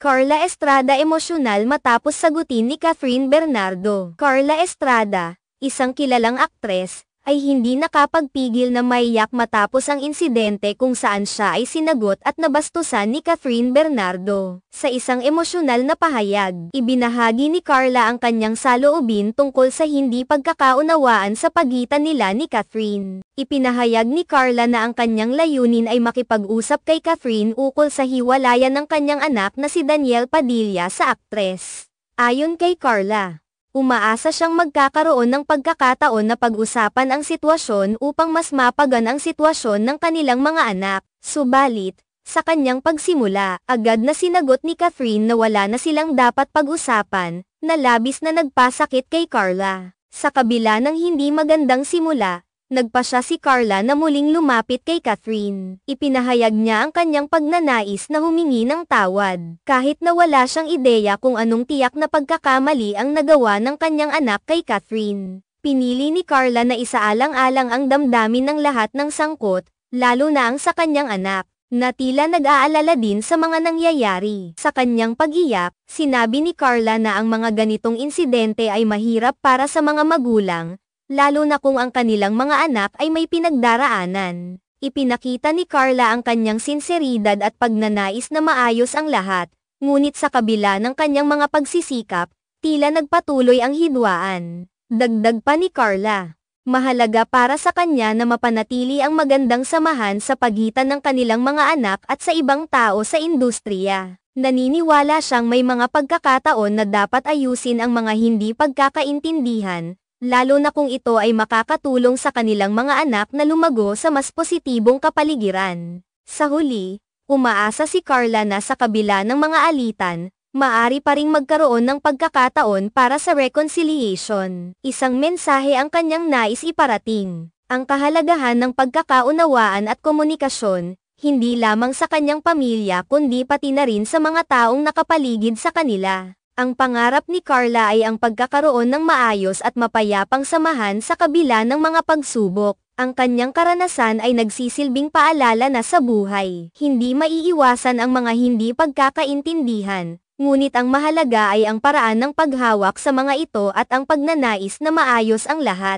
Carla Estrada emosyonal matapos sagutin ni Catherine Bernardo. Carla Estrada, isang kilalang aktres, ay hindi nakapagpigil na maiyak matapos ang insidente kung saan siya ay sinagot at nabastusan ni Catherine Bernardo. Sa isang emosyonal na pahayag, ibinahagi ni Carla ang kanyang saloobin tungkol sa hindi pagkakaunawaan sa pagitan nila ni Catherine. Ipinahayag ni Carla na ang kanyang layunin ay makipag-usap kay Catherine ukol sa hiwalayan ng kanyang anak na si Daniel Padilla sa aktres. Ayon kay Carla, umaasa siyang magkakaroon ng pagkakataon na pag-usapan ang sitwasyon upang mas mapagaan ang sitwasyon ng kanilang mga anak. Subalit, sa kanyang pagsimula, agad na sinagot ni Catherine na wala na silang dapat pag-usapan, na labis na nagpasakit kay Carla. Sa kabila ng hindi magandang simula, nagpa siya si Carla na muling lumapit kay Catherine. Ipinahayag niya ang kanyang pagnanais na humingi ng tawad. Kahit na wala siyang ideya kung anong tiyak na pagkakamali ang nagawa ng kanyang anak kay Catherine. Pinili ni Carla na isaalang-alang ang damdamin ng lahat ng sangkot, lalo na ang sa kanyang anak, na tila nag-aalala din sa mga nangyayari. Sa kanyang pag-iyak, sinabi ni Carla na ang mga ganitong insidente ay mahirap para sa mga magulang, lalo na kung ang kanilang mga anak ay may pinagdaraanan. Ipinakita ni Carla ang kanyang sinseridad at pagnanais na maayos ang lahat, ngunit sa kabila ng kanyang mga pagsisikap, tila nagpatuloy ang hidwaan. Dagdag pa ni Carla, mahalaga para sa kanya na mapanatili ang magandang samahan sa pagitan ng kanilang mga anak at sa ibang tao sa industriya. Naniniwala siyang may mga pagkakataon na dapat ayusin ang mga hindi pagkakaintindihan, lalo na kung ito ay makakatulong sa kanilang mga anak na lumago sa mas positibong kapaligiran. Sa huli, umaasa si Carla na sa kabila ng mga alitan, maaari pa ring magkaroon ng pagkakataon para sa reconciliation. Isang mensahe ang kanyang nais iparating. Ang kahalagahan ng pagkakaunawaan at komunikasyon, hindi lamang sa kanyang pamilya kundi pati na rin sa mga taong nakapaligid sa kanila. Ang pangarap ni Carla ay ang pagkakaroon ng maayos at mapayapang samahan sa kabila ng mga pagsubok. Ang kanyang karanasan ay nagsisilbing paalala na sa buhay. Hindi maiiwasan ang mga hindi pagkakaintindihan, ngunit ang mahalaga ay ang paraan ng paghawak sa mga ito at ang pagnanais na maayos ang lahat.